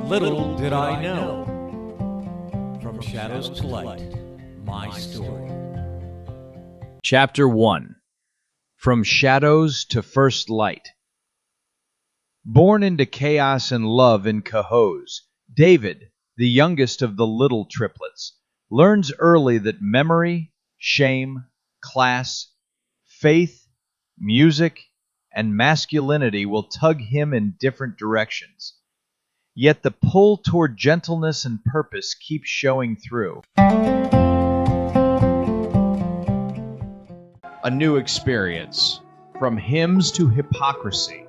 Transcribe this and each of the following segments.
Little did I know. From shadows to light, my story. Chapter 1. From Shadows to First Light. Born into chaos and love in Cohoes, David, the youngest of the Liddle triplets, learns early that memory, shame, class, faith, music, and masculinity will tug him in different directions. Yet the pull toward gentleness and purpose keeps showing through. A new experience, from hymns to hypocrisy.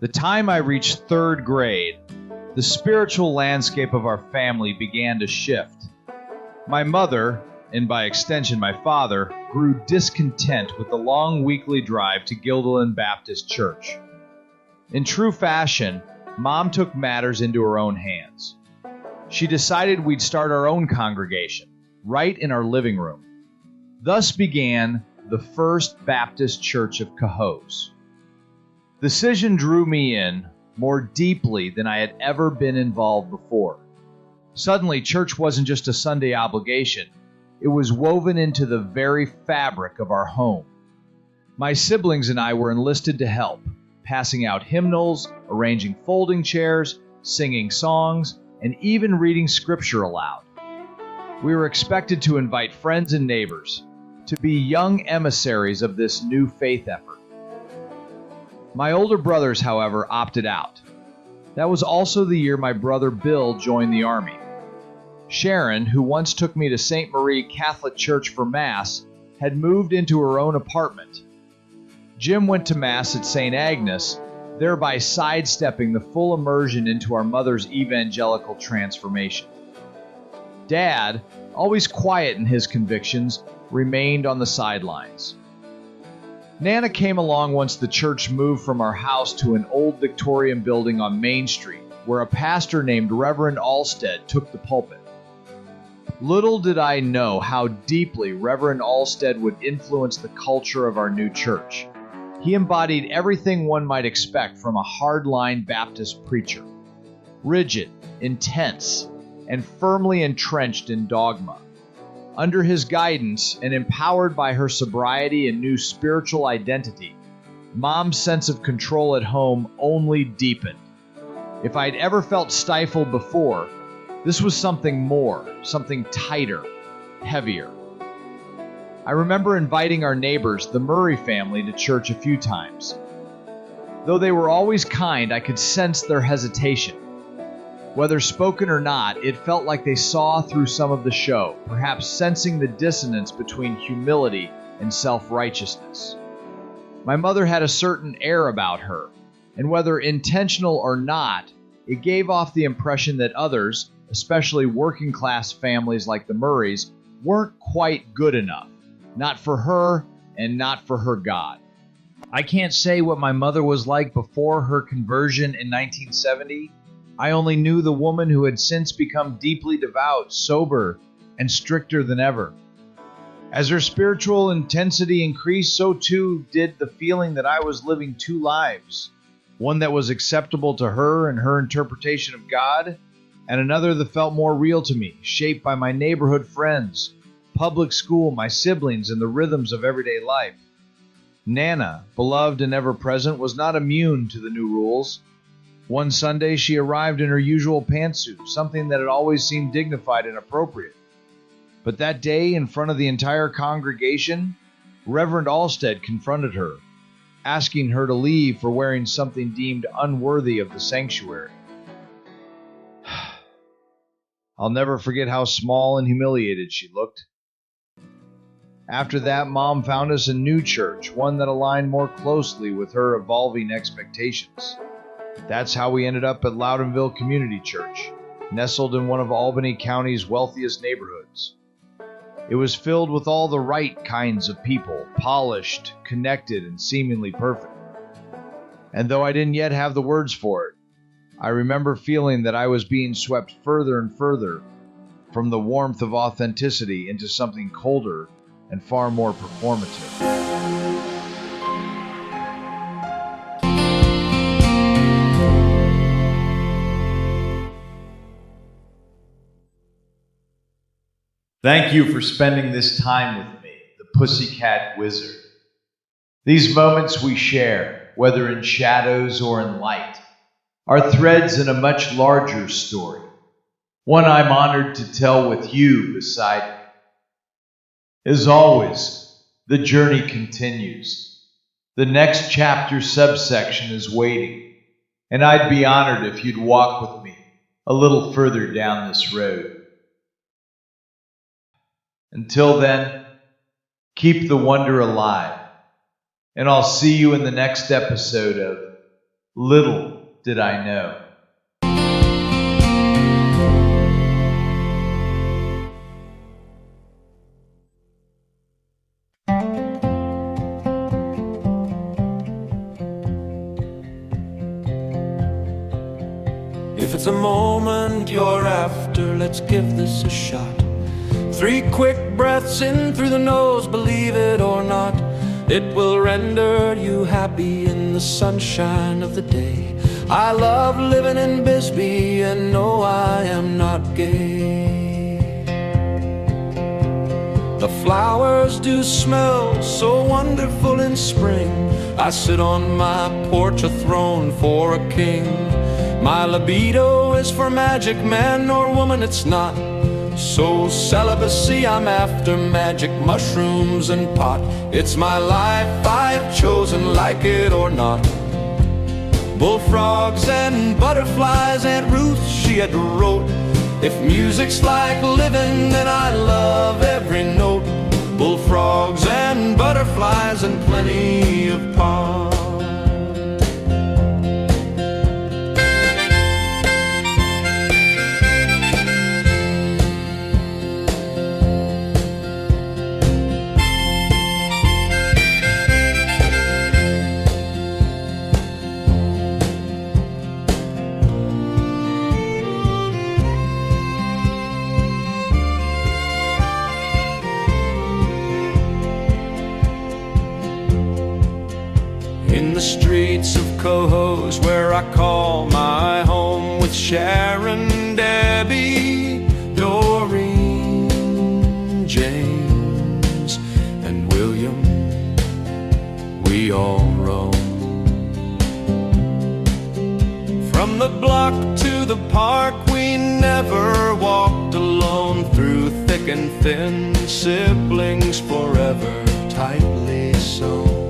The time I reached third grade, the spiritual landscape of our family began to shift. My mother, and by extension my father, grew discontent with the long weekly drive to Guilderland Baptist Church. In true fashion, Mom took matters into her own hands. She decided we'd start our own congregation, right in our living room. Thus began the First Baptist Church of Cohoes. The decision drew me in more deeply than I had ever been involved before. Suddenly, church wasn't just a Sunday obligation. It was woven into the very fabric of our home. My siblings and I were enlisted to help, passing out hymnals, arranging folding chairs, singing songs, and even reading scripture aloud. We were expected to invite friends and neighbors, to be young emissaries of this new faith effort. My older brothers, however, opted out. That was also the year my brother Bill joined the Army. Sharon, who once took me to St. Marie Catholic Church for Mass, had moved into her own apartment. Jim went to Mass at St. Agnes, thereby sidestepping the full immersion into our mother's evangelical transformation. Dad, always quiet in his convictions, remained on the sidelines. Nana came along once the church moved from our house to an old Victorian building on Main Street, where a pastor named Reverend Alstead took the pulpit. Little did I know how deeply Reverend Alstead would influence the culture of our new church. He embodied everything one might expect from a hardline Baptist preacher. Rigid, intense, and firmly entrenched in dogma. Under his guidance and empowered by her sobriety and new spiritual identity, Mom's sense of control at home only deepened. If I'd ever felt stifled before, this was something more, something tighter, heavier. I remember inviting our neighbors, the Murray family, to church a few times. Though they were always kind, I could sense their hesitation. Whether spoken or not, it felt like they saw through some of the show, perhaps sensing the dissonance between humility and self-righteousness. My mother had a certain air about her, and whether intentional or not, it gave off the impression that others, especially working-class families like the Murrays, weren't quite good enough. Not for her, and not for her God. I can't say what my mother was like before her conversion in 1970. I only knew the woman who had since become deeply devout, sober, and stricter than ever. As her spiritual intensity increased, so too did the feeling that I was living two lives. One that was acceptable to her and her interpretation of God, and another that felt more real to me, shaped by my neighborhood friends, public school, my siblings, and the rhythms of everyday life. Nana, beloved and ever-present, was not immune to the new rules. One Sunday, she arrived in her usual pantsuit, something that had always seemed dignified and appropriate. But that day, in front of the entire congregation, Reverend Alstead confronted her, asking her to leave for wearing something deemed unworthy of the sanctuary. I'll never forget how small and humiliated she looked. After that, Mom found us a new church, one that aligned more closely with her evolving expectations. That's how we ended up at Loudonville Community Church, nestled in one of Albany County's wealthiest neighborhoods. It was filled with all the right kinds of people, polished, connected, and seemingly perfect. And though I didn't yet have the words for it, I remember feeling that I was being swept further and further from the warmth of authenticity into something colder and far more performative. Thank you for spending this time with me, the Pussycat Wizard. These moments we share, whether in shadows or in light, are threads in a much larger story, one I'm honored to tell with you beside me. As always, the journey continues. The next chapter subsection is waiting, and I'd be honored if you'd walk with me a little further down this road. Until then, keep the wonder alive, and I'll see you in the next episode of Little Did I Know. If it's a moment you're after, let's give this a shot. 3 quick breaths in through the nose, believe it or not, it will render you happy in the sunshine of the day. I love living in Bisbee and no, I am not gay. The flowers do smell so wonderful in spring. I sit on my porch, a throne for a king. My libido is for magic, man or woman it's not. So celibacy, I'm after magic mushrooms and pot. It's my life I've chosen, like it or not. Bullfrogs and butterflies, Aunt Ruth, she had wrote, if music's like living, then I love every note. Bullfrogs and butterflies and plenty of pot. In the streets of Cohoes, where I call my home, with Sharon, Debbie, Doreen, James, and William, we all roam. From the block to the park, we never walked alone. Through thick and thin, siblings forever tightly sewn.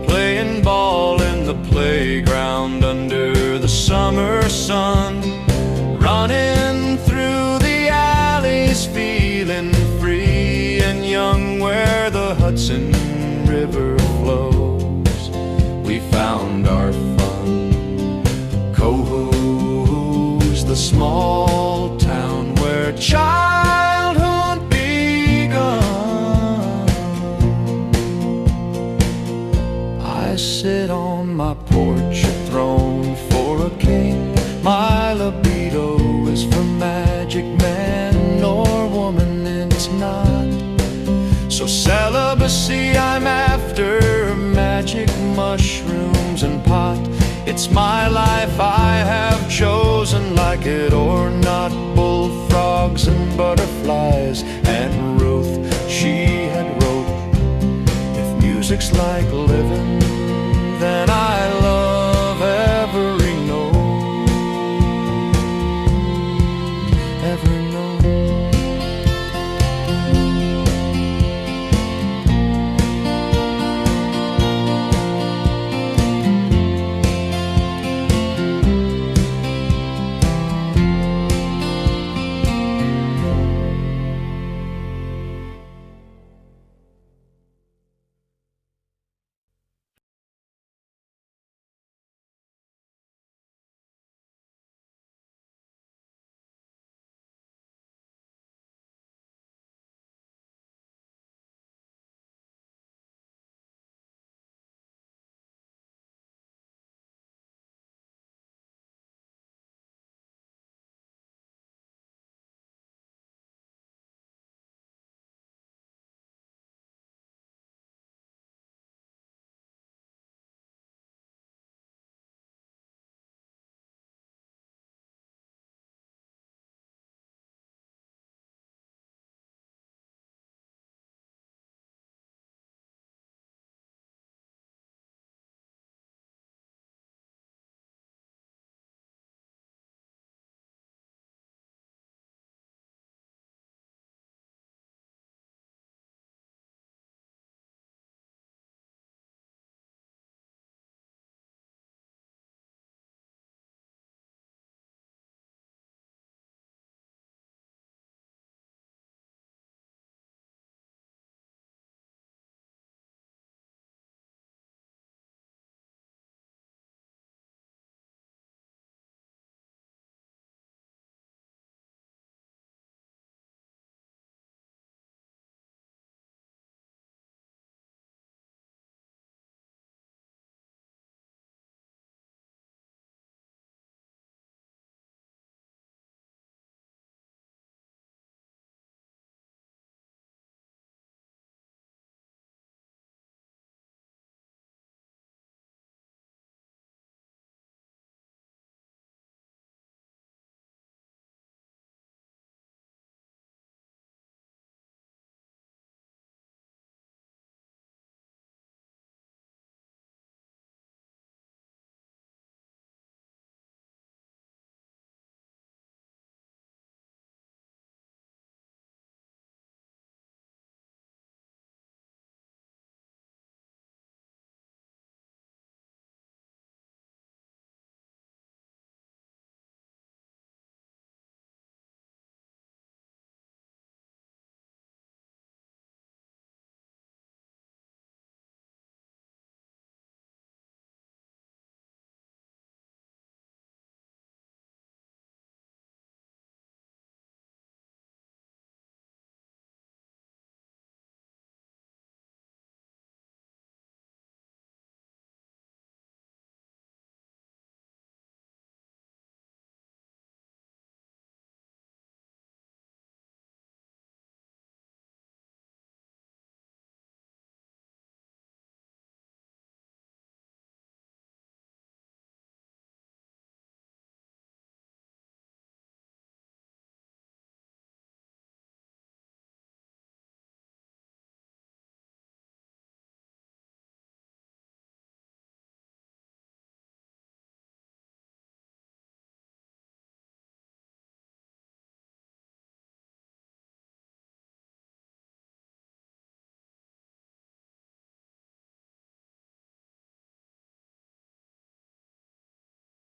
Playing ball in the playground under the summer sun, running through the alleys, feeling free and young where the Hudson River flows. We found our fun. Cohoes, the small town where childhood begun. I sit on my porch, a throne for a king. My libido is for magic, man or woman it's not. So celibacy, I'm after magic mushrooms and pot. It's my life I have chosen, like it or not. Bullfrogs and butterflies, and Ruth, she had wrote, if music's like living,